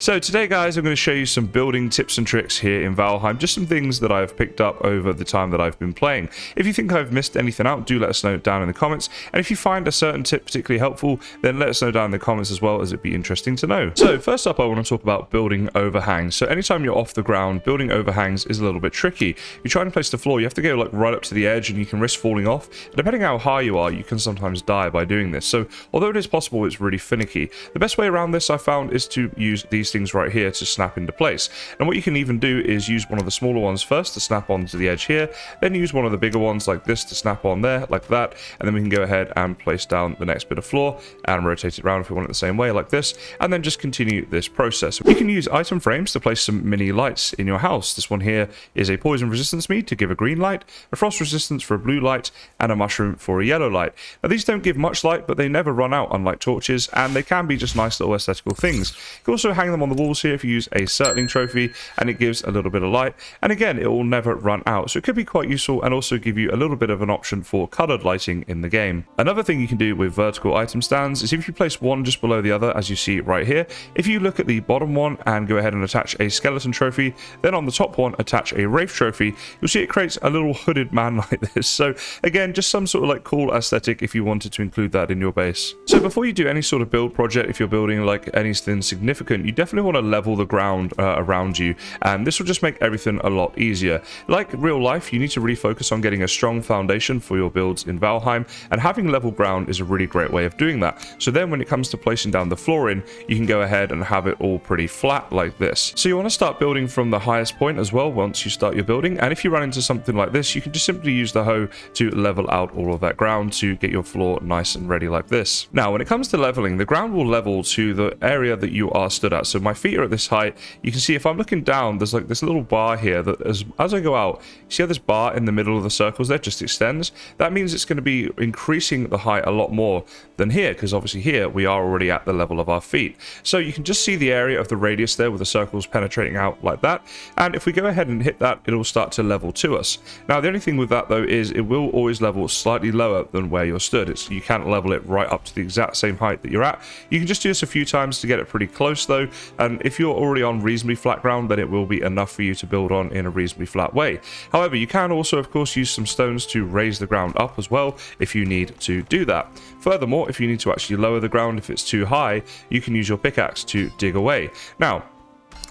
So today guys, I'm going to show you some building tips and tricks here in Valheim, just some things that I've picked up over the time that I've been playing. If you think I've missed anything out, do let us know down in the comments, and if you find a certain tip particularly helpful, then let us know down in the comments as well, as it'd be interesting to know. So first up, I want to talk about building overhangs. So anytime you're off the ground, building overhangs is a little bit tricky. You try and place the floor, you have to go like right up to the edge and you can risk falling off. Depending how high you are, you can sometimes die by doing this. So although it is possible, it's really finicky. The best way around this I found is to use these things right here to snap into place. And what you can even do is use one of the smaller ones first to snap onto the edge here, then use one of the bigger ones like this to snap on there like that, and then we can go ahead and place down the next bit of floor and rotate it around if we want it the same way like this, and then just continue this process. You can use item frames to place some mini lights in your house. This one here is a poison resistance mead to give a green light, a frost resistance for a blue light, and a mushroom for a yellow light. Now these don't give much light, but they never run out, unlike torches, and they can be just nice little aesthetical things. You can also hang them on the walls here if you use a circling trophy, and it gives a little bit of light, and again it will never run out, so it could be quite useful and also give you a little bit of an option for colored lighting in the game. Another thing you can do with vertical item stands is if you place one just below the other, as you see right here, if you look at the bottom one and go ahead and attach a skeleton trophy, then on the top one attach a wraith trophy, you'll see it creates a little hooded man like this. So again, just some sort of like cool aesthetic if you wanted to include that in your base. So before you do any sort of build project, if you're building like anything significant, you definitely want to level the ground around you, and this will just make everything a lot easier. Like real life, you need to really focus on getting a strong foundation for your builds in Valheim, and having level ground is a really great way of doing that. So then when it comes to placing down the flooring, you can go ahead and have it all pretty flat like this. So you want to start building from the highest point as well once you start your building, and if you run into something like this, you can just simply use the hoe to level out all of that ground to get your floor nice and ready like this. Now when it comes to leveling, the ground will level to the area that you are stood at. So my feet are at this height. You can see if I'm looking down, there's like this little bar here that as I go out, see how this bar in the middle of the circles there just extends? That means it's going to be increasing the height a lot more than here, because obviously here we are already at the level of our feet. So you can just see the area of the radius there with the circles penetrating out like that, and if we go ahead and hit that, it'll start to level to us. Now the only thing with that though is it will always level slightly lower than where you're stood. You can't level it right up to the exact same height that you're at. You can just do this a few times to get it pretty close though, and if you're already on reasonably flat ground, then it will be enough for you to build on in a reasonably flat way. However, you can also of course use some stones to raise the ground up as well if you need to do that. Furthermore, if you need to actually lower the ground if it's too high, you can use your pickaxe to dig away. Now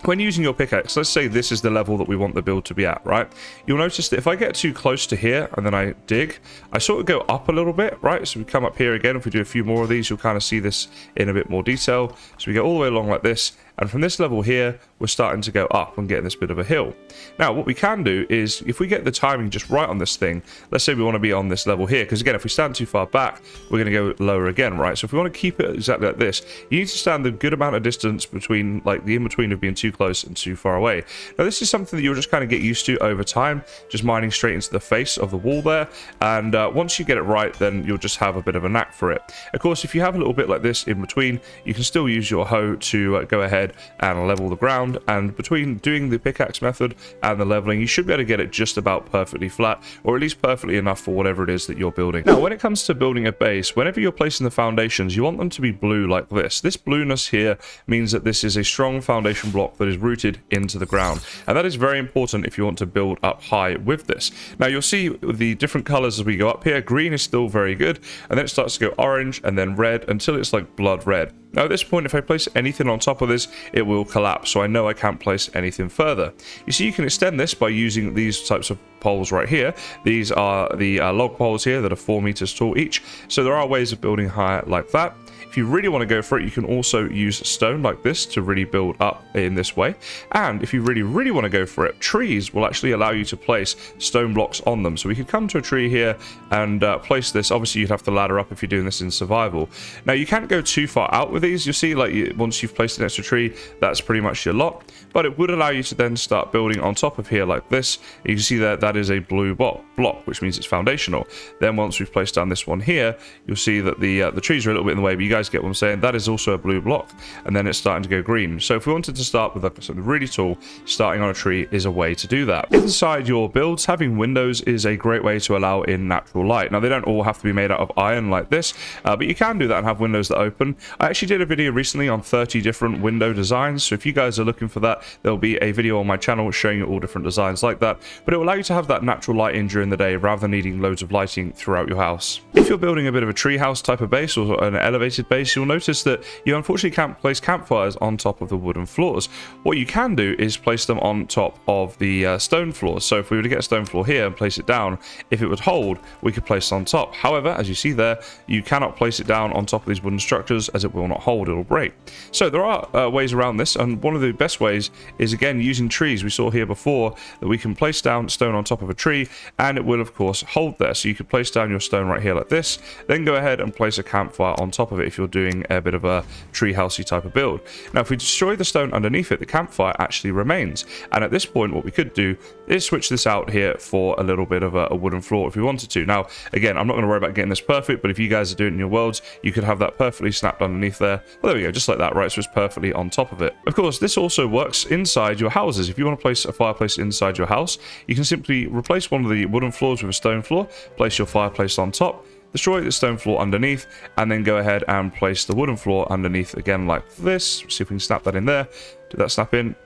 when using your pickaxe, let's say this is the level that we want the build to be at, right? You'll notice that if I get too close to here and then I dig, I sort of go up a little bit, right? So we come up here again. If we do a few more of these, you'll kind of see this in a bit more detail. So we go all the way along like this, and from this level here, we're starting to go up and get this bit of a hill. Now, what we can do is, if we get the timing just right on this thing, let's say we want to be on this level here, because again, if we stand too far back, we're going to go lower again, right? So if we want to keep it exactly like this, you need to stand a good amount of distance between, like the in-between of being too close and too far away. Now, this is something that you'll just kind of get used to over time, just mining straight into the face of the wall there, and once you get it right, then you'll just have a bit of a knack for it. Of course, if you have a little bit like this in between, you can still use your hoe to go ahead and level the ground, and between doing the pickaxe method and the leveling, you should be able to get it just about perfectly flat, or at least perfectly enough for whatever it is that you're building. Now when it comes to building a base, whenever you're placing the foundations, you want them to be blue like this. This blueness here means that this is a strong foundation block that is rooted into the ground, and that is very important if you want to build up high with this. Now you'll see the different colors as we go up here. Green is still very good, and then it starts to go orange and then red until it's like blood red. Now at this point, if I place anything on top of this, it will collapse, so I know I can't place anything further. You see, you can extend this by using these types of poles right here. These are the log poles here that are 4 meters tall each, so there are ways of building higher like that. If you really want to go for it, you can also use stone like this to really build up in this way. And if you really want to go for it, trees will actually allow you to place stone blocks on them. So we could come to a tree here and place this. Obviously, you'd have to ladder up if you're doing this in survival. Now, you can't go too far out with these. You'll see, like, once you've placed an extra tree, that's pretty much your lot. But it would allow you to then start building on top of here like this. You can see that that is a blue block. block, which means it's foundational. Then once we've placed down this one here, you'll see that the trees are a little bit in the way, but you guys get what I'm saying. That is also a blue block, and then it's starting to go green. So if we wanted to start with like something really tall, starting on a tree is a way to do that. Inside your builds, having windows is a great way to allow in natural light. Now, they don't all have to be made out of iron like this, but you can do that and have windows that open. I actually did a video recently on 30 different window designs, so if you guys are looking for that, there'll be a video on my channel showing you all different designs like that, but it will allow you to have that natural light in during the day rather than needing loads of lighting throughout your house. If you're building a bit of a treehouse type of base or an elevated base, you'll notice that you unfortunately can't place campfires on top of the wooden floors. What you can do is place them on top of the stone floors. So if we were to get a stone floor here and place it down, if it would hold, we could place it on top. However, as you see there, you cannot place it down on top of these wooden structures as it will not hold, it will break. So there are ways around this, and one of the best ways is again using trees. We saw here before that we can place down stone on top of a tree and it will of course hold there. So you could place down your stone right here like this, then go ahead and place a campfire on top of it if you're doing a bit of a tree housey type of build. Now if we destroy the stone underneath it, the campfire actually remains, and at this point what we could do is switch this out here for a little bit of a wooden floor if we wanted to. Now again, I'm not going to worry about getting this perfect, but if you guys are doing it in your worlds, you could have that perfectly snapped underneath there. Well, there we go, just like that, right? So it's perfectly on top of it. Of course, this also works inside your houses. If you want to place a fireplace inside your house, you can simply replace one of the wooden floors with a stone floor, place your fireplace on top, destroy the stone floor underneath, and then go ahead and place the wooden floor underneath again like this. See if we can snap that in there. Did that snap in?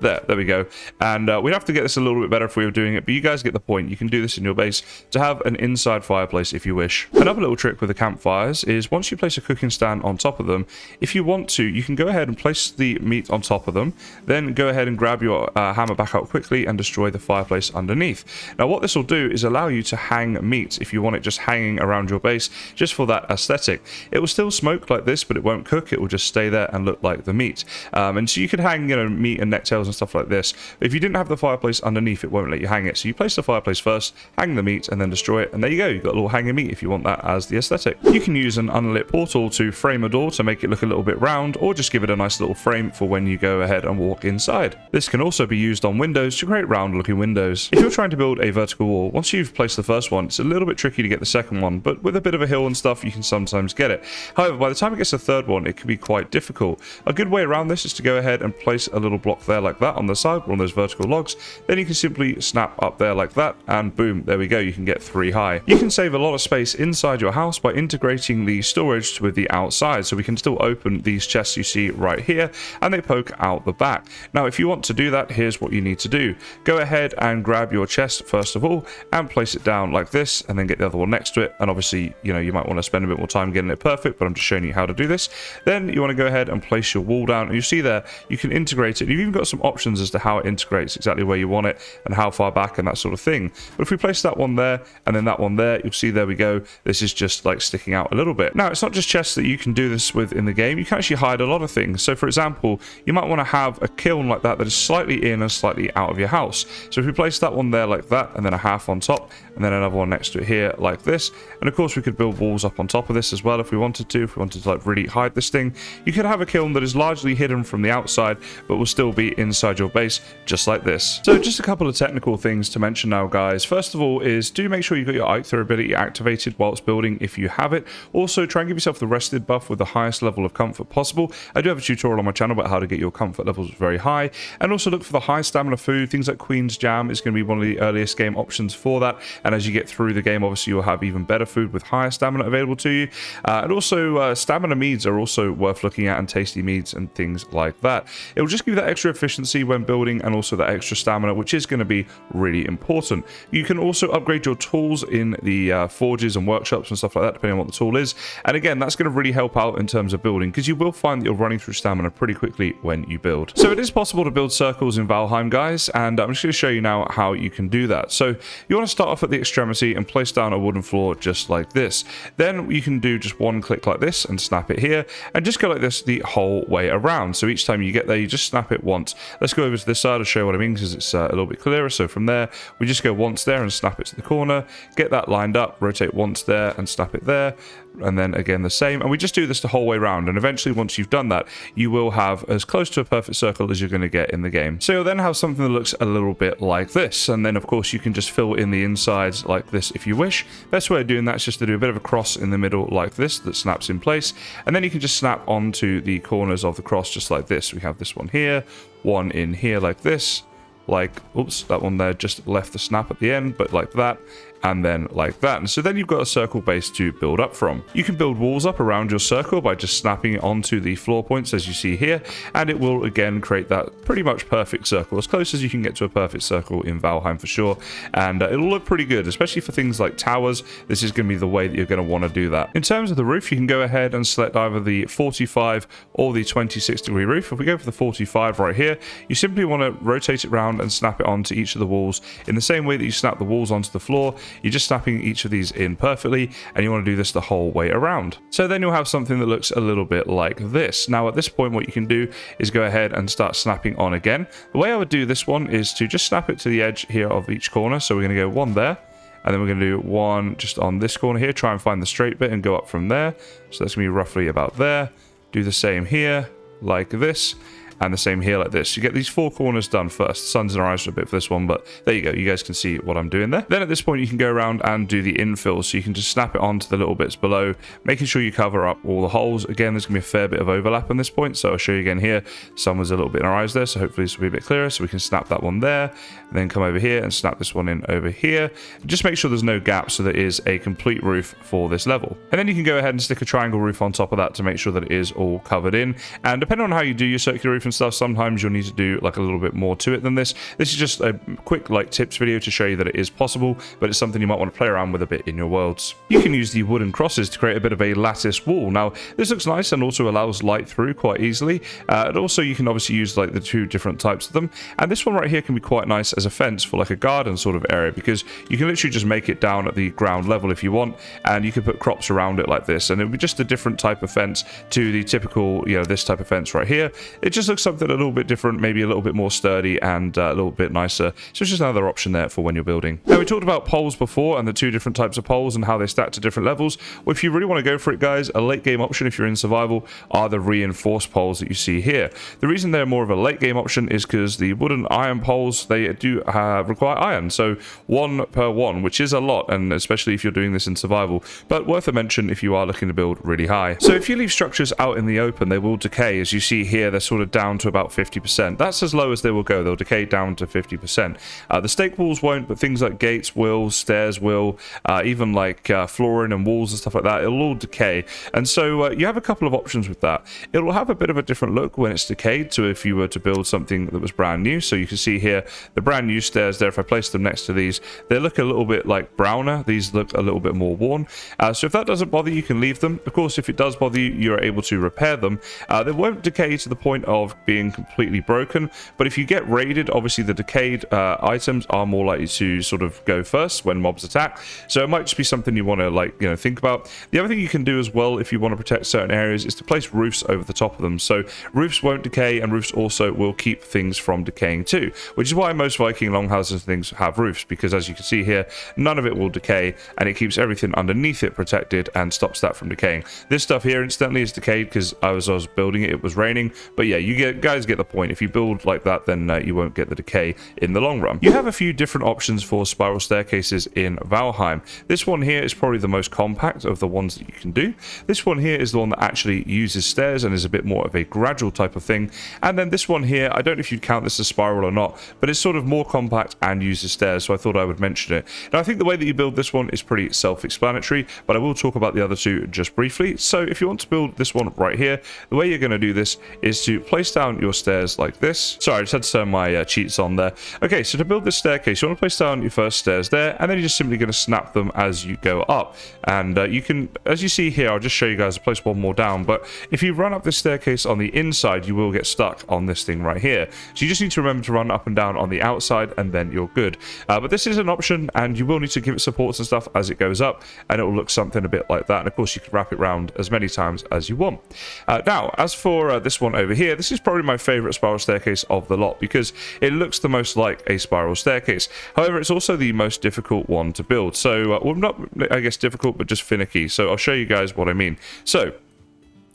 There we go. And we'd have to get this a little bit better if we were doing it, but you guys get the point. You can do this in your base to have an inside fireplace if you wish. Another little trick with the campfires is once you place a cooking stand on top of them, if you want to, you can go ahead and place the meat on top of them, then go ahead and grab your hammer back out quickly and destroy the fireplace underneath. Now what this will do is allow you to hang meat if you want it just hanging around your base, just for that aesthetic. It will still smoke like this, but it won't cook. It will just stay there and look like the meat. And so you could hang, you know, meat and necktails and stuff like this. If you didn't have the fireplace underneath, it won't let you hang it. So you place the fireplace first, hang the meat, and then destroy it, and there you go. You've got a little hanging meat if you want that as the aesthetic. You can use an unlit portal to frame a door to make it look a little bit round, or just give it a nice little frame for when you go ahead and walk inside. This can also be used on windows to create round looking windows. If you're trying to build a vertical wall, once you've placed the first one, it's a little bit tricky to get the second one, but with a bit of a hill and stuff, you can sometimes get it. However, by the time it gets to the third one, it can be quite difficult. A good way around this is to go ahead and place a little block there like that on the side, one of those vertical logs. Then you can simply snap up there like that, and boom, there we go. You can get 3 high. You can save a lot of space inside your house by integrating the storage with the outside, so we can still open these chests you see right here, and they poke out the back. Now, if you want to do that, here's what you need to do. Go ahead and grab your chest first of all, and place it down like this, and then get the other one next to it. And obviously, you know, you might want to spend a bit more time getting it perfect, but I'm just showing you how to do this. Then you want to go ahead and place your wall down, and you see there, you can integrate it. You've even got some options as to how it integrates exactly where you want it and how far back and that sort of thing. But if we place that one there and then that one there, you'll see there we go. This is just like sticking out a little bit. Now, it's not just chests that you can do this with in the game. You can actually hide a lot of things. So for example, you might want to have a kiln like that is slightly in and slightly out of your house. So if we place that one there like that, and then a half on top, and then another one next to it here like this, and of course we could build walls up on top of this as well if we wanted to. If we wanted to like really hide this thing, you could have a kiln that is largely hidden from the outside but will still be inside your base, just like this. So just a couple of technical things to mention now, guys. First of all is do make sure you've got your Aether ability activated whilst building if you have it. Also, try and give yourself the rested buff with the highest level of comfort possible. I do have a tutorial on my channel about how to get your comfort levels very high, and also look for the high stamina food. Things like Queen's Jam is going to be one of the earliest game options for that, and as you get through the game, obviously you'll have even better food with higher stamina available to you. And also stamina meads are also worth looking at, and tasty meads and things like that. It will just give you that extra efficiency when building, and also that extra stamina, which is going to be really important. You can also upgrade your tools in the forges and workshops and stuff like that, depending on what the tool is. And again, that's going to really help out in terms of building, because you will find that you're running through stamina pretty quickly when you build. So it is possible to build circles in Valheim, guys, and I'm just going to show you now how you can do that. So you want to start off at the extremity and place down a wooden floor just like this. Then you can do just one click like this and snap it here, and just go like this the whole way around. So each time you get there, you just snap it once. Let's go over to this side and show you what I mean, because it's a little bit clearer. So from there, we just go once there and snap it to the corner, get that lined up, rotate once there and snap it there, and then again the same, and we just do this the whole way around, and eventually once you've done that, you will have as close to a perfect circle as you're going to get in the game. So you'll then have something that looks a little bit like this, and then of course you can just fill in the insides like this if you wish. Best way of doing that is just to do a bit of a cross in the middle like this that snaps in place, and then you can just snap onto the corners of the cross just like this. We have this one here, one in here like this, like, oops, that one there just left the snap at the end, but like that, and then like that. And so then you've got a circle base to build up from. You can build walls up around your circle by just snapping it onto the floor points as you see here, and it will again create that pretty much perfect circle, as close as you can get to a perfect circle in Valheim for sure. And it'll look pretty good, especially for things like towers. This is going to be the way that you're going to want to do that. In terms of the roof, you can go ahead and select either the 45 or the 26-degree roof. If we go for the 45 right here, you simply want to rotate it around and snap it onto each of the walls in the same way that you snap the walls onto the floor. You're just snapping each of these in perfectly, and you want to do this the whole way around. So then you'll have something that looks a little bit like this. Now at this point, what you can do is go ahead and start snapping on again. The way I would do this one is to just snap it to the edge here of each corner. So we're going to go one there, and then we're going to do one just on this corner here, try and find the straight bit and go up from there. So that's going to be roughly about there. Do the same here like this, and the same here like this. You get these four corners done first. The sun's in our eyes for a bit for this one, but there you go. You guys can see what I'm doing there. Then at this point, you can go around and do the infill. So you can just snap it onto the little bits below, making sure you cover up all the holes. Again, there's going to be a fair bit of overlap on this point. So I'll show you again here. Sun was a little bit in our eyes there, so hopefully this will be a bit clearer. So we can snap that one there, and then come over here and snap this one in over here. Just make sure there's no gaps so there is a complete roof for this level. And then you can go ahead and stick a triangle roof on top of that to make sure that it is all covered in. And depending on how you do your circular roof and stuff, sometimes you'll need to do like a little bit more to it than this. This is just a quick like tips video to show you that it is possible, but it's something you might want to play around with a bit in your worlds. You can use the wooden crosses to create a bit of a lattice wall. Now this looks nice and also allows light through quite easily, and also you can obviously use like the two different types of them, and this one right here can be quite nice as a fence for like a garden sort of area, because you can literally just make it down at the ground level if you want, and you can put crops around it like this, and it would be just a different type of fence to the typical, you know, this type of fence right here. It just looks something a little bit different, maybe a little bit more sturdy and a little bit nicer. So it's just another option there for when you're building. Now we talked about poles before and the two different types of poles and how they stack to different levels. Well, if you really want to go for it, guys, a late game option if you're in survival are the reinforced poles that you see here. The reason they're more of a late game option is because the wooden iron poles, they do require iron, so 1 per 1, which is a lot, and especially if you're doing this in survival, but worth a mention if you are looking to build really high. So if you leave structures out in the open, they will decay. As you see here, they're sort of down to about 50%. That's as low as they will go. They'll decay down to 50%. The stake walls won't, but things like gates will, stairs will, even like flooring and walls and stuff like that, it'll all decay. And so you have a couple of options with that. It will have a bit of a different look when it's decayed to if you were to build something that was brand new. So you can see here the brand new stairs there. If I place them next to these, they look a little bit like browner. These look a little bit more worn. So if that doesn't bother you, can leave them. Of course, if it does bother you, you're able to repair them. They won't decay to the point of being completely broken, but if you get raided, obviously the decayed items are more likely to sort of go first when mobs attack. So it might just be something you want to, like, you know, think about. The other thing you can do as well if you want to protect certain areas is to place roofs over the top of them. So roofs won't decay, and roofs also will keep things from decaying too, which is why most Viking longhouses and things have roofs, because as you can see here, none of it will decay, and it keeps everything underneath it protected and stops that from decaying. This stuff here instantly is decayed because as I was building it, it was raining. But yeah, you guys get the point. If you build like that, then you won't get the decay in the long run. You have a few different options for spiral staircases in Valheim. This one here is probably the most compact of the ones that you can do. This one here is the one that actually uses stairs and is a bit more of a gradual type of thing. And then this one here, I don't know if you'd count this as spiral or not, but it's sort of more compact and uses stairs, so I thought I would mention it. Now I think the way that you build this one is pretty self-explanatory, but I will talk about the other two just briefly. So if you want to build this one right here, the way you're going to do this is to place down your stairs like this. Sorry, I just had to turn my cheats on there. Okay, so to build this staircase, you want to place down your first stairs there, and then you're just simply going to snap them as you go up. And you can, as you see here, I'll just show you guys, I'll place one more down, but if you run up this staircase on the inside, you will get stuck on this thing right here. So you just need to remember to run up and down on the outside, and then you're good. But this is an option, and you will need to give it supports and stuff as it goes up, and it will look something a bit like that. And of course, you can wrap it around as many times as you want. Now, as for this one over here, this is probably my favorite spiral staircase of the lot because it looks the most like a spiral staircase. However, it's also the most difficult one to build. So, well, not, I guess, difficult, but just finicky. So I'll show you guys what I mean. So,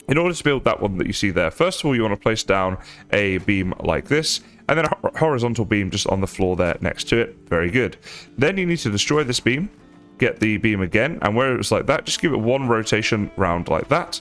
in order to build that one that you see there, first of all, you want to place down a beam like this, and then a horizontal beam just on the floor there next to it. Very good. Then you need to destroy this beam, get the beam again, and where it was like that, just give it one rotation round like that.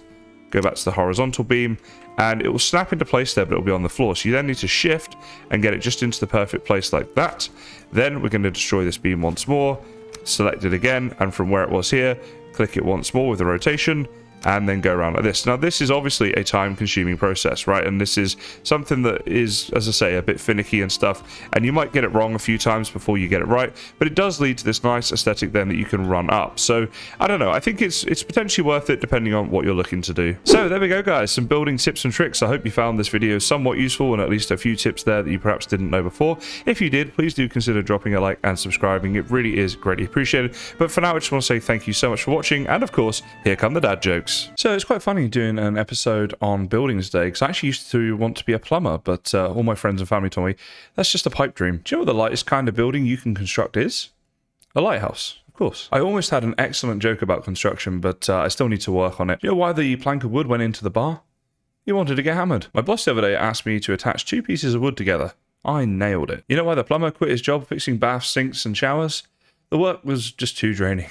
Go back to the horizontal beam, and it will snap into place there, but it will be on the floor. So you then need to shift and get it just into the perfect place like that. Then we're going to destroy this beam once more, select it again, and from where it was here, click it once more with the rotation, and then go around like this. Now, this is obviously a time-consuming process, right? And this is something that is, as I say, a bit finicky and stuff, and you might get it wrong a few times before you get it right, but it does lead to this nice aesthetic then that you can run up. So, I don't know, I think it's potentially worth it depending on what you're looking to do. So, there we go, guys, some building tips and tricks. I hope you found this video somewhat useful and at least a few tips there that you perhaps didn't know before. If you did, please do consider dropping a like and subscribing. It really is greatly appreciated. But for now, I just want to say thank you so much for watching, and of course, here come the dad jokes. So it's quite funny doing an episode on buildings today, because I actually used to want to be a plumber, but all my friends and family told me that's just a pipe dream. Do you know what the lightest kind of building you can construct is? A lighthouse, of course. I almost had an excellent joke about construction, but I still need to work on it. Do you know why the plank of wood went into the bar? He wanted to get hammered. My boss the other day asked me to attach 2 pieces of wood together. I nailed it. You know why the plumber quit his job fixing baths, sinks, and showers? The work was just too draining.